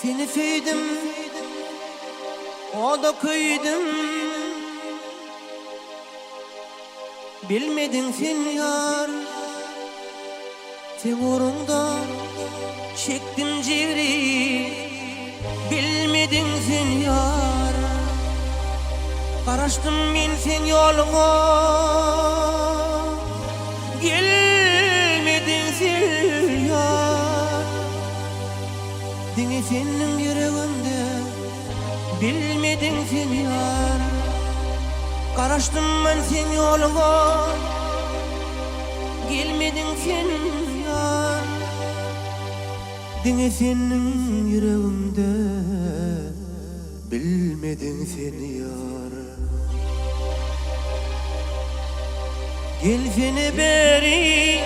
Seni sevdim, o da kıydım. Bilmedin sen yar, sen uğrunda çektim ciri. Bilmedin sen yar, karıştım ben sen yoluna. Gelmedin sen yar, dini senin yüreğinde. Bilmedin sen yar, karıştım ben sen yoluna. Gelmedin sen yar, dini senin yüreğinde. Bilmedin sen yar. Gel seni beri,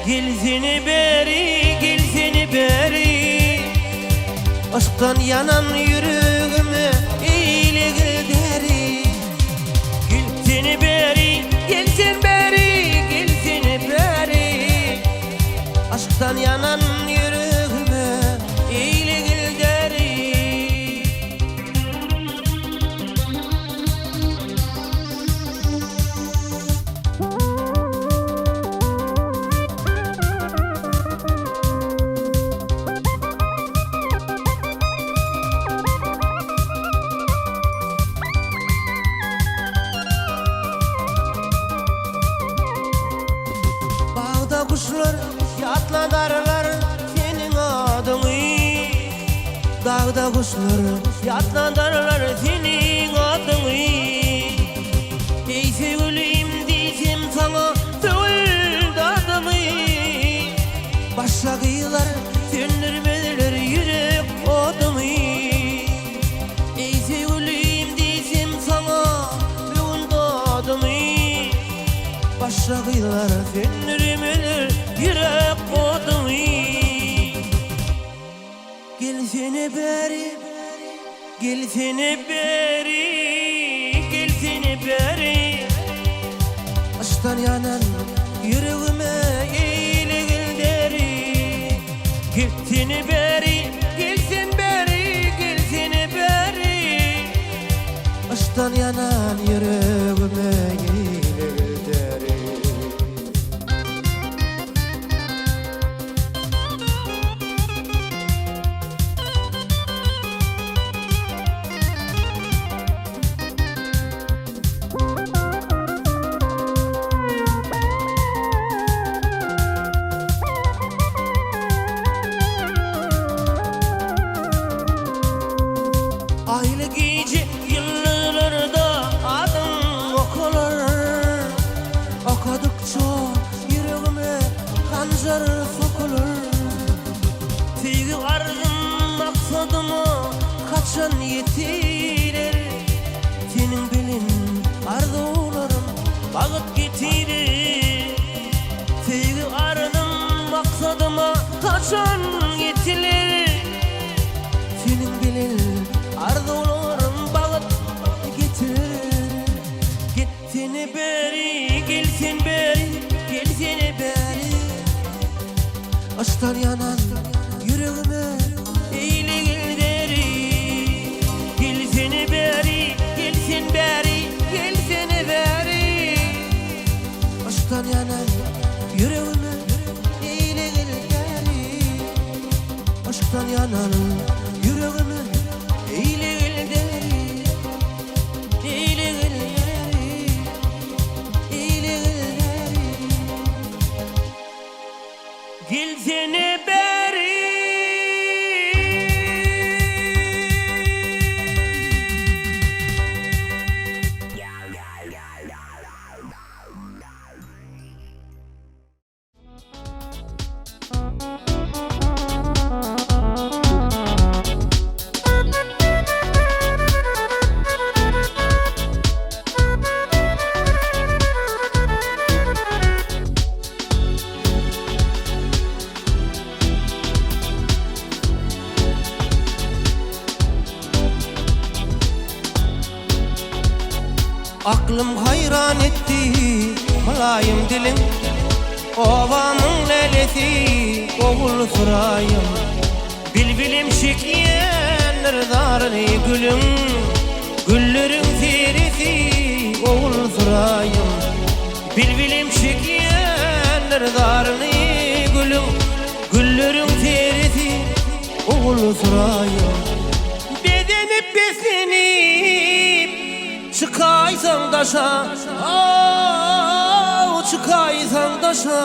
gel seni beri, gel seni beri. Aşktan yanan yüreğime eyle gel deri. Gel seni beri, gel sen beri, gel seni beri. Aşktan yanan yüreğime eyle gel deri. Bağda kuşlar yatladarlar senin adını. Dağda kuşlar yatladarlar senin adını. Ey sevgilim diyeceğim sana söyle adımı. Başka kıyılar söndürmediler yürek odamı. Ey sevgilim diyeceğim sana söyle adımı. Başka kıyılar söndürmediler yürek odamı. Gel seni beri, gel seni beri, gel seni beri. Aşktan yanan yüreğime eyle gel deri. Gel seni beri, gel sen beri, gel seni beri. Aşktan yanan yüreğime eyle gel deri. Aile gece yıllarda adım okulur. Okudukça yüreğime kancar sokulur. Sevgi arzum maksadıma kaçan yetirir. Senin bilin arzularım bağıt getirir. Sevgi arzum maksadıma kaçan yetirir. Senin bilin arzularım bağıt getirir. Git seni beri, gel sen beri, gel seni beri. Aşktan yanan yüreğime eyle gel deri. Gel seni beri, gel sen beri, gel seni beri. Aşktan yanan yüreğime eyle gel deri. Aşktan yanan yüreğime eyle gel deri. Eyle gel deri, eyle gel deri. Gel seni beri. Aklım hayran etti Mulayim dilim ovamın lelesi oğul sırayım. Bilbilim Bilbilim şekyenler darını gülüm, güllerin terisi oğul sırayım. Bilbilim şekyenler darını gülüm, güllerin terisi oğul sırayım. Bedenip beslenip çıkaysan daşa, çıkaysan daşa,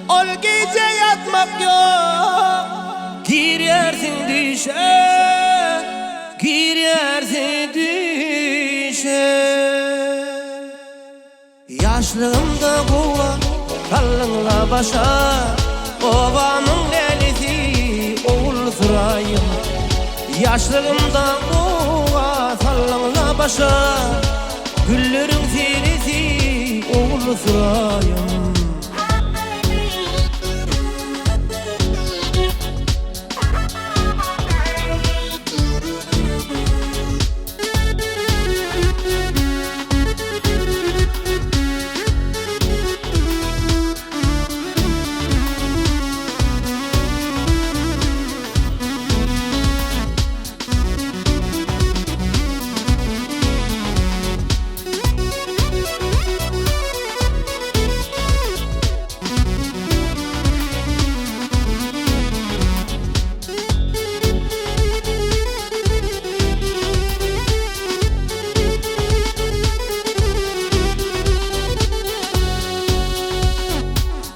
ol gece yatmak yok, girersin düşe, girersin düşe. Yaşlığımda kova kallınla başa, ovanın lelisi oğul sırayım. Yaşlığımda kova kallınla başa, güllerin terisi oğul sırayım.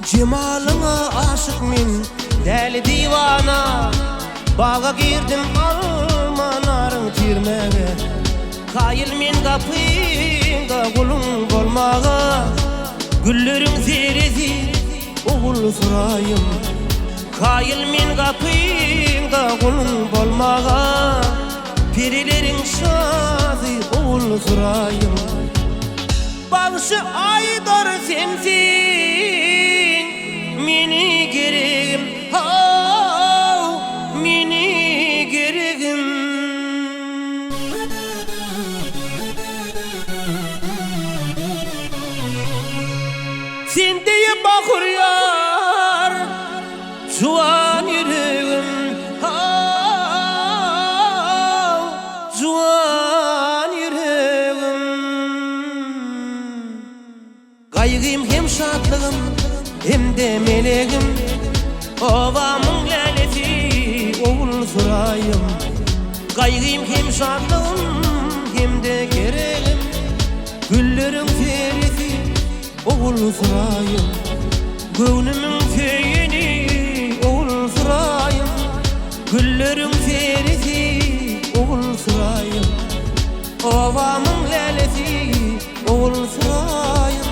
Cemalına aşık min deli divana, bağa girdim almanarın tirmege. Kayıl min kapıyında kulun bolmağa, güllerin terisi oğul sırayım. Kayıl min kapıyında kulun bolmağa, perilerin şazı oğul sırayım. Bağışı aydar sensin, mini gereğim, mini gereğim. Sen diye bakır yar, juan yüreğim, juan yüreğim. Kaygım hem şadlığım hem de meleğim, ovamın lelesi oğul sırayım. Kaygım hem şadlığım hem de gereğim, güllerin terisi oğul sırayım. Gönlümün feyini oğul sırayım, güllerin terisi oğul sırayım. Ovamın lelesi oğul sırayım,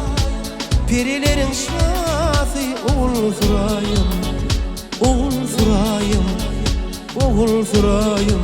perilerin şahı oğul sırayım. Oğul sırayım, oğul sırayım.